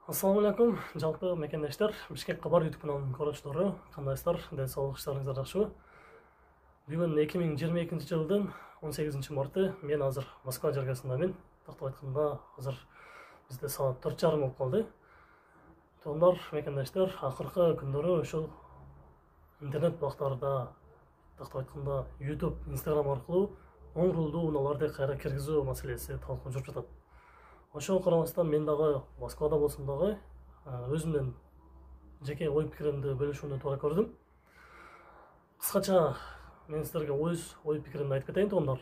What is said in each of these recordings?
Ассаламу алейкум, жалпы мекендештер, Бишкек кабар YouTube каналынын көрүүчүлөрү, кандайсыздар? Ден соолук иштериңиздер жакшыбы? Бүгүн 2022 жылдын 18 марты, мен азыр Москва жергесиндемин. Тактап айтканда, азыр бизде саат 4:30 болуп калды. Тоондар, мекендештер, акыркы күндөрү ушул интернет бактарда, тактап айтканда, YouTube, Instagram аркылуу оң рулдуу унааларды кайра киргизүү маселеси талкуу жүрүп жатат. Ошого карабастан мен дагы Москвада болсом дагы өзүмдүн жеке ой пикиримди бөлүшүүнү туура көрдүм. Кыскача мен силерге ой пикиримди айтып кетейин тоондар.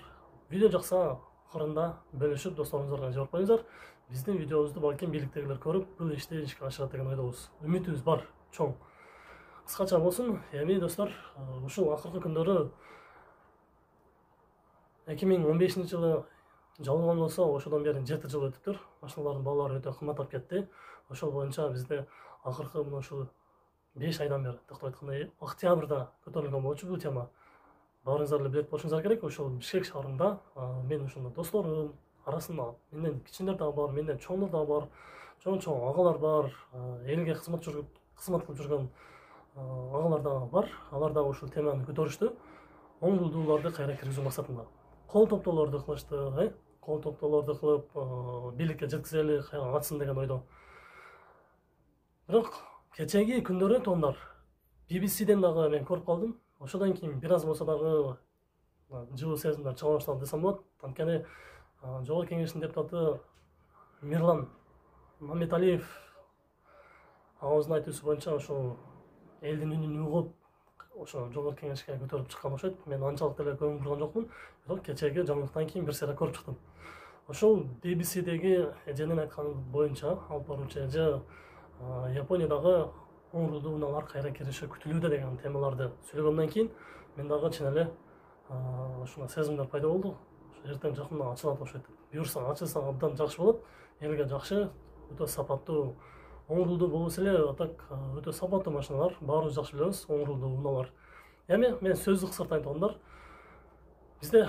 Видео жакса акырында бөлүшүп досторуңуздарга жиберип коюңуздар. Биздин видеобузду балким бийликтегилер көрүп, бул ишти ишке ашырат деген ойдобуз. Үмүтүбүз бар, чоң. Кыскача болсун, эми достор, ушул акыркы күндөрү 2015 жылы жалган болсо, ошодон бери 7 жыл өтүптүр. Машиналардын баалары өтө кымбаттап кетти. Ошол боюнча бизде акыркы ушул 5 айдан бери, тактап айтканда, октябрда көтөрүлгөн болчу бул тема. Баарыңыздар эле билет болушуңуздар керек. Ошол Бишкек шаарында мен ушунда досторум арасында менден кичинер дагы бар, менден чоңдор дагы бар, чоң агалар бар, элге кызмат кылып жүргөн агалар дагы бар. Алар дагы ушул теманы көтөрүштү. Оң рулдууларды кайра киргизүү максатында кол топтоолорду кылышты, кол топтоолорду кылып, бийликке жеткизели, ачсын деген ойдо. Бирок кечеги күндөрү тоондар BBC-ден дагы мен көрүп калдым. Ошодон кийин бир аз болсо дагы жылуу сезимдер чыга баштады десем болот. Анткени Жогорку Кеңештин депутаты Мирлан Мамметалиев агыбыздын айтуусу боюнча ошол элдин үнүн угуп, ошо Жогорку Кеңешке көтөрүп чыккан окшойт. Мен анчалык деле көңүл бурган жокмун. Бирок кечеги жаңылыктан кийин бир сыйра көрүп чыктым. Ошол BBC-деги эженин айтканы боюнча, алып баруучу эже Япониядагы оң рулдуу унаалар кайра кириши күтүлүүдө деген темаларды сүйлөгөндөн кийин мен дагы чын эле ушундай сезимдер пайда болду. Эртең жакында ачылат окшойт. Буюрса ачылса абдан жакшы болот. Элге жакшы, өтө сапаттуу оң рулдуу болбосо эле, так өтө сапаттуу машиналар, баарыбыз жакшы билебиз, оң рулдуу унаалар. Эми мен сөздү кыскартайын тоондар. Бизде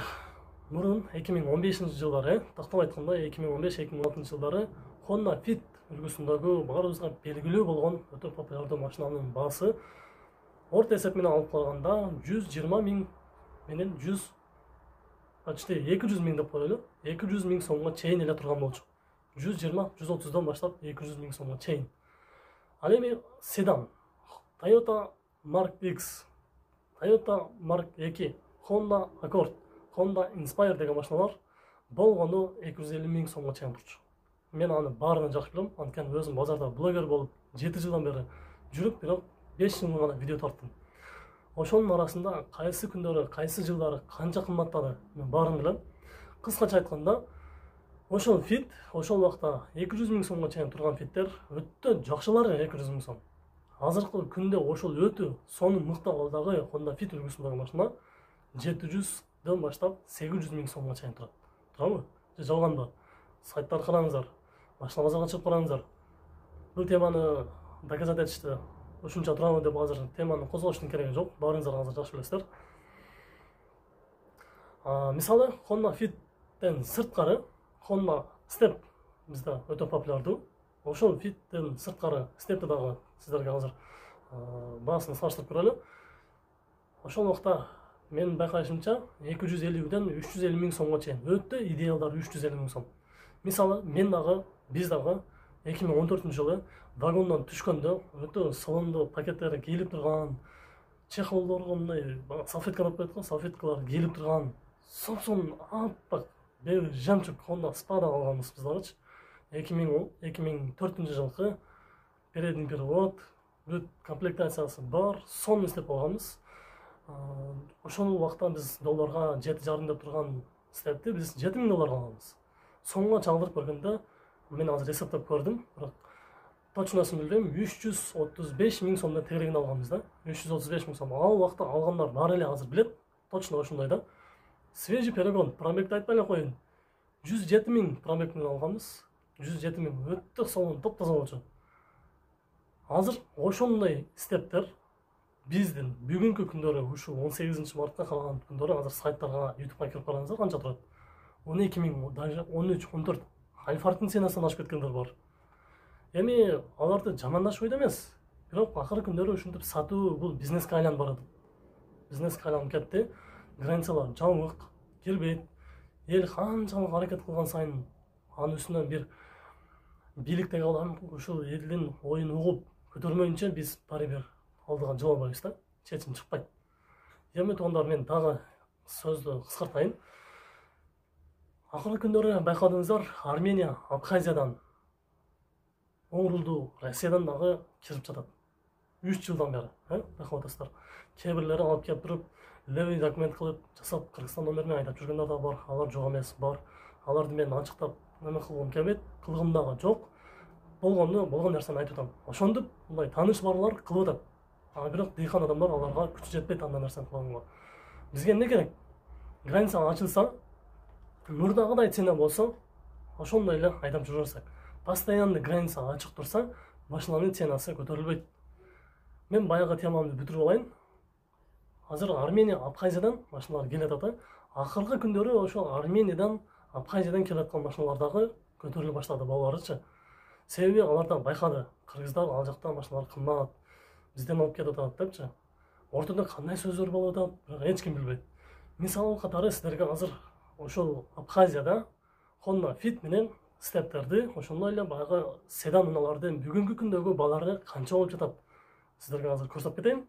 мурун 2015 жылдары, тактап айтканда 2015-2016 жылдары Honda Fit үлгүсүндөгү баарыбызга белгилүү болгон өтө популярдуу машинанын баасы орто эсеп менен алып караганда 120 миң менен 100 почти 200 миң деп коелу, 200 миң сомго чейин эле турган болчу. 120-130 баштап 200 миң сомго чейин. Ал эми седан Toyota Mark X, Toyota Mark 2, Honda Accord, Honda Inspire деген машиналар болгону 250 миң сомго чейин турчу. Мен аны баарынан жакшы билем, анткени өзүм базарда блогер болуп 7 жылдан бери жүрүп, бирок 5 жыл гана видео тарттым. Ошонун арасында кайсы күндөрү, кайсы жылдары канча кымбаттады, мен баарын билем. Кыскача айтканда, ошол Fit, ошол убакта 200 миң сомго чейин турган Fiттер өтө жакшылары 200 миң сом. Азыркы күндө ошол өтө сонун мыкты абалдагы Honda Fit үлгүсүндөгү машина 700дөн баштап 800 миң сомго чейин турат. Туурабы? Же жалганбы? Сайттарды караңыздар, машина базарга чыгып караңыздар. Бул теманы доказать этишти. Ушунча турабы деп азыр теманы козгоштун кереги жок. Баарыңыздар азыр жакшы билесиздер. Мисалы, Honda Fit'тен сырткары Honda Step бизде өтө популярдуу. Ошол Fit'тен сырткары Step'ти дагы сиздерге азыр баасын салыштырып көрөлү. Ошол убакта мен байкашымча 250ден 350 миң сомго чейин. Өтө идеалдар 350 миң сом. Мисалы, мен дагы, биз дагы 2014 жылы вагондон түшкөндө өтө салондо пакеттери кийилип турган, чехолдорго мындай салфетка деп коет го, салфеткалар кийилип турган, сомсун аппак, беги жамчук Honda Spada алганбыз биз дагычы. 2004 жылкы передний привод, бүт комплектациясы бар, сонун издеп алганбыз. Ошол убакта биз долларга 7,5 деп турган степти биз 7 миң долларга алганбыз. Сомго чалдырып көргөндө мен азыр эсептеп көрдүм, бирок точносын билбейм, 335 миң сомдон тегерегин алганбыз да. 335 миң сом. Ал убакта алгандар бар эле азыр билет. Точно ошондой да. Свежий перегон, пробегти айтпай эле коеюн. 107 миң пробег менен алганбыз. 107 миң өтө сонун, топ-таза болчу. Азыр ошондой стептер биздин бүгүнкү күндөрү, ушул 18 мартка калган күндөрү азыр сайттарга, YouTubeга кирип караңыздар, канча турат. 12 миң, даже 13, 14. Альфардын ценасынан ашып кеткендер бар. Эми аларды жамандаш ойда эмес. Бирок акыркы күндөрү ушинтип сатуу бул бизнеске айланып барат. Бизнеске айланып кетти. Границалар жабык, кирбейт. Эл канчалык аракет кылган сайын анын үстүнөн бир бийликтеги адам ушул элдин оюн угуп көтөрмөйүнчө биз баары бир алдыга жол албайбыз да. Чечим чыкпайт. Эми туугандар, мен дагы сөздү кыскартайын. Акыркы күндөрү байкадыңыздар, Армения Абхазиядан, оңрулду Россиядан дагы кирип жатат. 3 жылдан бери, байкап атасыздар. Кээ бирлери алып келип туруп, левый документ кылып жасап Кыргызстан номерин айдап жүргөндөр да бар, алар жок эмес, бар. Аларды мен ачыктап неме кылгым келбейт, кылгым дагы жок. Болгон нерсени айтып атам. Ошондуп мындай тааныш барлар кылып атат. Бирок дейхан адамдар аларга күчү жетпейт андай нерсени кылганга. Бизге эмне керек? Граница ачылса, мурдагыдай цена болсо, ошондой эле айдап жүрө берсек. Постоянно граница ачык турса, машинанын ценасы көтөрүлбөйт. Мен баягы темамды бүтүрүп алайын. Азыр Армения Абхазиядан машиналар келет ата. Акыркы күндөрү ошо Армениядан, Абхазиядан келаткан машиналар дагы көтөрүлө баштады бааларычы. Себеби алардан байкады. Кыргыздар ал жакта машиналар кымбат, бизден алып кетип атат депчи. Ортодо кандай сөздөр болуп атат, бирок эч ким билбейт. Мисал катары силерге азыр ошол Абхазияда Honda Fit менен стептерди, ошондой эле баягы седан унаалардын бүгүнкү күндөгү баалары канча болуп жатат? Силерге азыр көрсөтүп кетейин.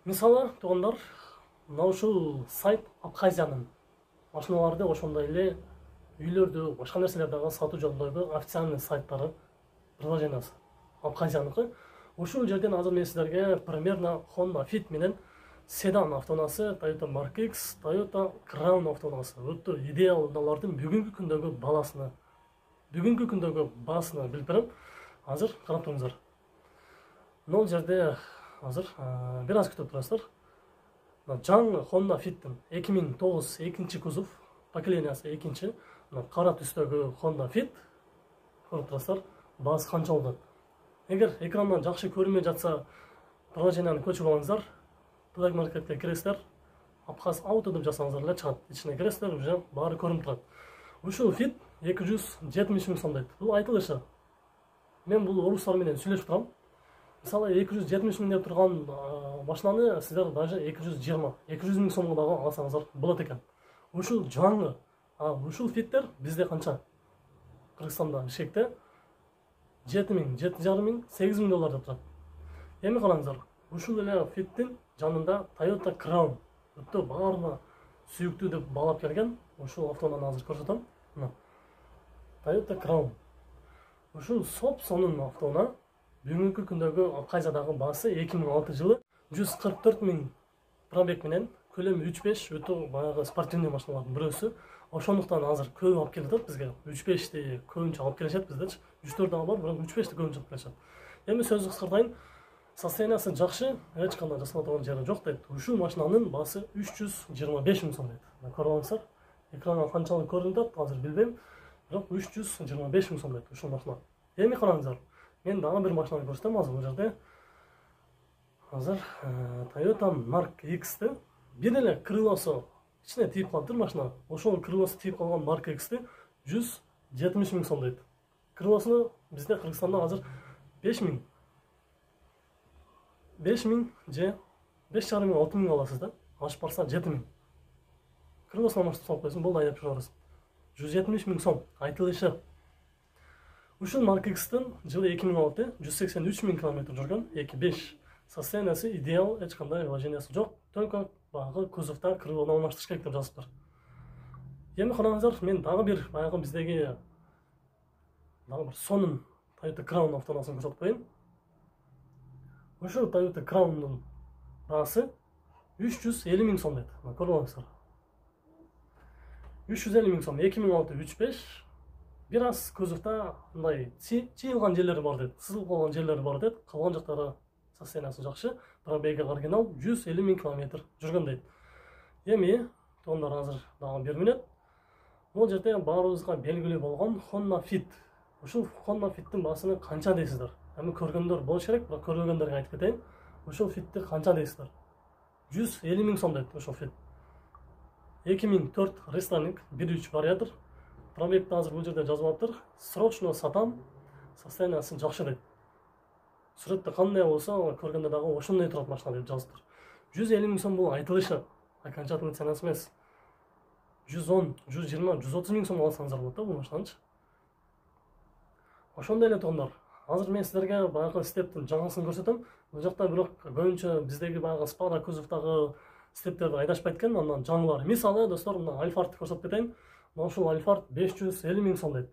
Мисалы, туугандар, мына ушул сайт Абхазиянын машиналарды ошондой эле үйлөрдү, башка нерселерди сатуу жолдойду официальный сайттары, приложениясы Абхазияныкы. Ушул жерден азыр мен силерге примерно Honda Fit менен седан автоунаасы, Toyota Mark X, Toyota Crown автоунаасы, өтө идеал унаалардын бүгүнкү күндөгү баасына билип берем. Азыр карап туруңуздар. Мына жерде азыр бир аз күтүп турасыздар. Жаңы Honda Fit'тин 2009 экинчи кузов, поколениясы экинчи, кара түстөгү Honda Fit көрүп турасыздар. Баасы канча болот? Эгер экрандан жакшы көрүнбөй жатса, приложенияны көчүрүп алыңыздар. Plug Market'ке киресиздер. Абхаз Auto деп жазсаңыздар эле чыгат. Ичине киресиздер, уже баары көрүнүп турат. Ушул Fit 270 миң сомдойт. Бул айтылышы. мен бул орустар менен сүйлөшүп турам. Мисалы 270 миң деп турган машинаны сиздер даже 220, 200 миң сомго дагы алсаңыздар болот экен. Ушул жаңы, ушул фиттер бизде канча? Кыргызстанда Бишкекте 7 миң, 7,5 миң, 8 миң доллар деп турат. Эми караңыздар, ушул эле фиттин жанында Toyota Crown өтө баарына сүйүктүү деп баалап келген. Ушул автоунаны азыр көрсөтөм. Мына Toyota Crown. Ушул соп-сонун автоуна бүгүнкү күндөгү Абхазиядагы баасы 2006 жылы 144 миң пробег менен, көлөмү 3.5 өтө баягы спортивный машиналардын бирөөсү. Ошондуктан азыр көп алып келип атат бизге. 3.5ти көбүнчө алып келишет биздечи. 3-4 дагы бар, бирок 3.5ти көбүнчө алып келишет. Эми сөздү кыскартайын. Состояниясы жакшы, эч кандай жасала турган жери жок дейт. Ушул машинанын баасы 325 миң сом дейт. Көрүп алыңыздар. Экранга канчалык көрүнүп атат, азыр билбейм. Бирок 325 миң сом дейт ушул машина. Эми караңыздар. Мен дагы бир машинаны көрсөтөм азыр бул жерде. Азыр Toyota Mark X'ти. Бир эле крылосу ичине тийип калыптыр машина. Ошол крылосу тийип калган Mark X'ти 170 миң сом дейт. Крылосу бизде Кыргызстанда азыр 5 миң же 5,5 миң, 6 миң аласыз да. Ашып барса 7 миң. Крылосуна машина салып койсоң болду, айдап жүрө бересиң. 170 миң сом айтылышы. Ушул Mark X'тин жылы 2006, 183 миң километр жүргөн, 2.5. Состояниясы идеал, эч кандай вложениясы жок. Только баягы кузовда крылону алмаштырыш керек деп жазыптыр. Эми караңыздар, мен дагы бир баягы биздеги дагы бир сонун Toyota Crown автоунасын көрсөтүп коеюн. Ушул Toyota Crown'дун баасы 350 миң сом дейт. Көрүп алыңыздар. 350 миң сом, 2006 3.5. Бир аз кузовда мындай чыйылган жерлери бар дейт, сызылып калган жерлери бар дейт. Калган жактары состояниясы жакшы. Пробеги оригинал 150 миң километр жүргөн дейт. Эми тондар азыр дагы 1 мүнөт. Бул жерде баарыбызга белгилүү болгон Honda Fit. Ушул Honda Fit'тин баасыны канча дейсиздер? Эми көргөндөр болуш керек, бирок көрбөгөндөргө айтып кетейин. Ушул Fit'ти канча дейсиздер? 150 миң сом дейт ушул Fit. 2004 рестайлинг 1.3 вариатор. Пробегти азыр бул жерде жазып атыптыр. Срочно сатам. Состояниясы жакшы дейт. Сүрөттө кандай болсо, көргөндө дагы ошондой турат машина деп жазыптыр. 150 миң сом бул айтылышы. Окончательный ценасы эмес. 110, 120, 130 миң сом алсаңыздар болот да бул машинанычы. Ошондой эле тондар. Азыр мен сиздерге баягы стептин жаңысын көрсөтөм. Бул жакта бирок көбүнчө биздеги баягы спада кузовдагы стептерди айдашпайт экен, андан жаңылар. Мисалы, достор, мына Alphard'ты көрсөтүп кетейин. Ушул Alphard 550 миң сом дейт.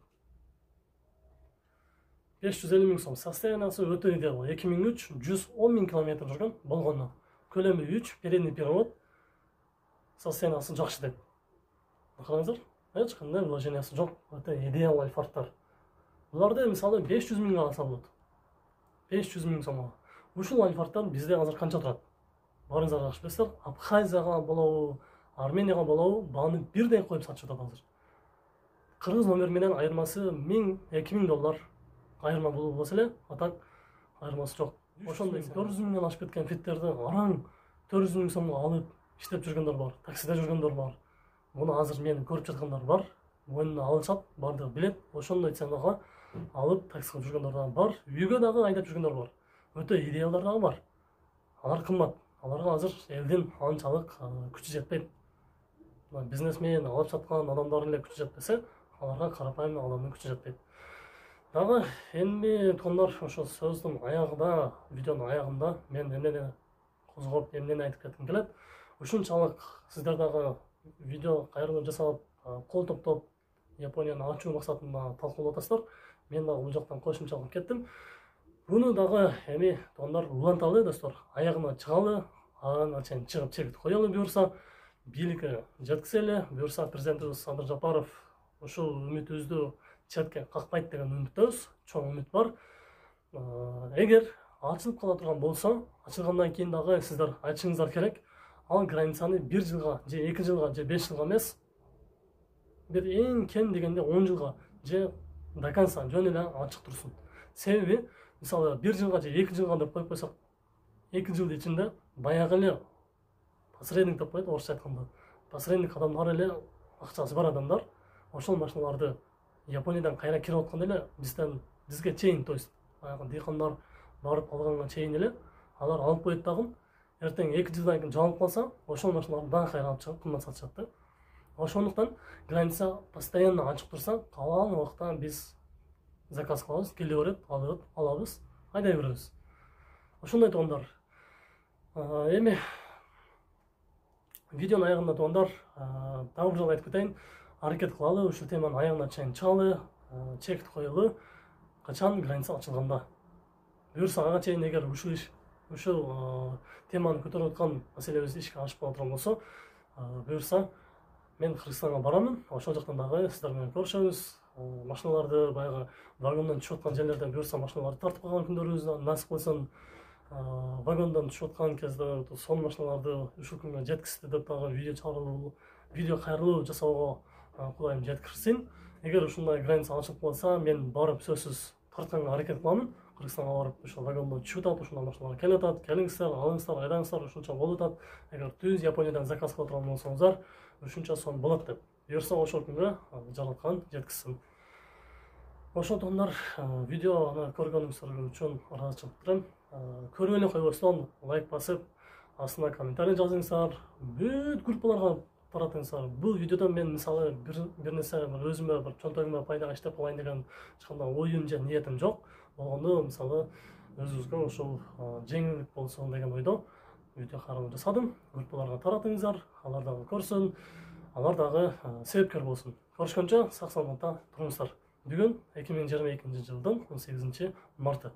550 миң сом. Состояниясы өтө идеал. 2003 110 миң километр жүргөн болгону. Көлөмү 3, передний привод. Состояниясы жакшы дейт. Караңыздар, эч кандай вложениясы жок. Өтө идеал Alphard'тар. Буларды мисалы 500 миңге алса болот. 500 миң сомго. Ушул Alphard'тар бизде азыр канча турат? Барыңыздар жакшы билесиздер. Абхазияга болобу, Арменияга болобу, бааны бирдей коюп сатышып атат азыр. Кыргыз номер менен айырмасы 1000-2 миң доллар айырма болсо эле, атак айырмасы жок. Ошондой 400 миңден ашып кеткен фиттерди араң 400 миң сомго алып иштеп жүргөндөр бар, таксиде жүргөндөр бар. Муну азыр мени көрүп жаткандар бар. Мойнуна алышат, бардыгы билет. Ошондой ценага алып таксиге жүргөндөр дагы бар. Үйгө дагы айдап жүргөндөр бар. Өтө идеалдар дагы бар. Алар кымбат. Аларга азыр элдин анчалык күчү жетпейт. Бизнесмен алып саткан адамдардын эле күчү жетпесе, аларга карапайым адамдын күчү жетпейт. Дагы эми тондар ошо сөздүн аягында, видеонун аягында мен эмнени козгоп, эмнени айтып кетким келет. Ушунчалык сиздер дагы видео кайрылып жасап, кол топтоп Японияны ачуу максатында талкуулап атасыздар. Мен дагы бул жактан кошумча кылып кеттим. Буну дагы эми тондар уланталы, достор. Аягына чыгалы, ага чейин чыгып чегит коелу буюрса, бийликке жеткизели, буюрса президентибиз Садыр Жапаров ушул үмүтүбүздү четке какпайт деген үмүттөбүз, чоң үмүт бар. Эгер ачылып кала турган болсо, ачылгандан кийин дагы сиздер айтышыңыздар керек. Ал границаны 1 жылга же 2 жылга же 5 жылга эмес, бир эң кем дегенде 10 жылга же до конца жөн эле ачык турсун. Себеби, мисалы 1 жылга же 2 жылга деп коюп койсок, 2 жыл ичинде баягы эле посредник деп коет, орусча айтканда. Посредник адамдар эле, акчасы бар адамдар, ошол машиналарды Япониядан кайра кирип атканда эле бизге чейин, то есть баягы дыйкандар барып алганга чейин эле алар алып коет дагы. Эртең 2 жылдан кийин жалынып калса, ошол машиналарды дагы кайра алып чыгып кымбат сатышат да. Ошондуктан граница постоянно ачык турса, каалаган убакта биз заказ кылабыз, келе берет, алабыз, айдай беребиз. Ошондой туугандар. Эми видеонун аягында туугандар, дагы бир жолу айтып кетейин, аракет кылалы, ушул теманын аягына чейин чыгалы, чекти коелу, качан граница ачылганда. Буюрса ага чейин эгер ушул теманы көтөрүп аткан маселебиз ишке ашпай турган болсо, буюрса мен Кыргызстанга барамын, ошол жактан дагы сиздер менен көрүшөбүз. Машиналарды баягы вагондон түшүп аткан жерлерде буюрса машиналарды тартып койгон күндөрүбүз насип кылсын. Вагондон түшүп аткан кезде сонун машиналарды ушул күнгө жеткизди деп дагы видео кайрылуу жасоого Кудайым жеткирсин. Эгер ушундай граница ачылып калса, мен барып сөзсүз тартканга аракет кыламын. Кыргызстанга барып ушул вагондон түшүп атат, ушундай машиналар келип атат, келиңиздер, алыңыздар, айдаңыздар, ушунча болуп атат. Эгер түз Япониядан заказ кыла турган болсоңуздар, ушунча сом болот деп. Буюрса ошол күнгө жараткан жеткизсин. Ошол туугандар, видеону көргөнүңүздөр үчүн ыраазычылык билдирем. Көрүп эле койбостон лайк басып, астына комментарий жазыңыздар, бүт группаларга таратыңыздар. Бул видеодон мен мисалы бир нерсе өзүмө бир чөнтөгүмө пайдага иштеп калайын деген эч кандай оюм же ниетим жок. Болгондо мисалы өзүбүзгө ушул жеңилдик болсун деген ойдо видео кайрылуу жасадым. Группаларга таратыңыздар, алар дагы көрсүн, алар дагы себепкер болсун. Көрүшкөнчө сак саламатта туруңуздар. Бүгүн 2022 жылдын 18 марты.